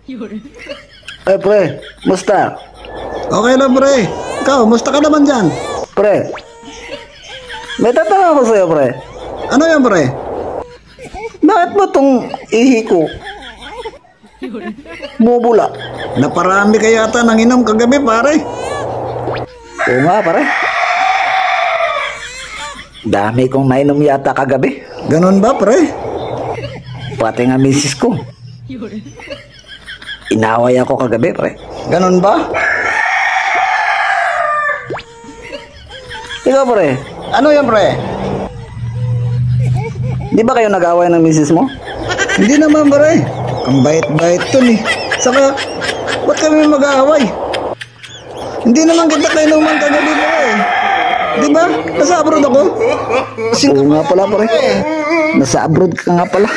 Eh pre, musta? Okay lang, pre. Ikaw, musta ka naman dyan? Pre, may tatanong ako sa'yo pre. Ano yan, pre? Bakit mo tong ihi ko bubula? Naparami ka yata ng inom kagabi, pare. Oo nga pare. Dami kong nainom yata kagabi. Ganon ba, pre? Pati nga misis ko. Inaway ako kagabi pre. Ganon ba? Ikaw pre, Ano yan, pre? di ba kayo nag-away ng misis mo? Hindi naman, pre. Ang bait-bait to ni. Saka, ba't kami mag-aaway? Hindi naman kita kainuman kagabi, pre. Di ba? Nasa abroad ako. Oo nga pala pre. Nasa abroad ka nga pala.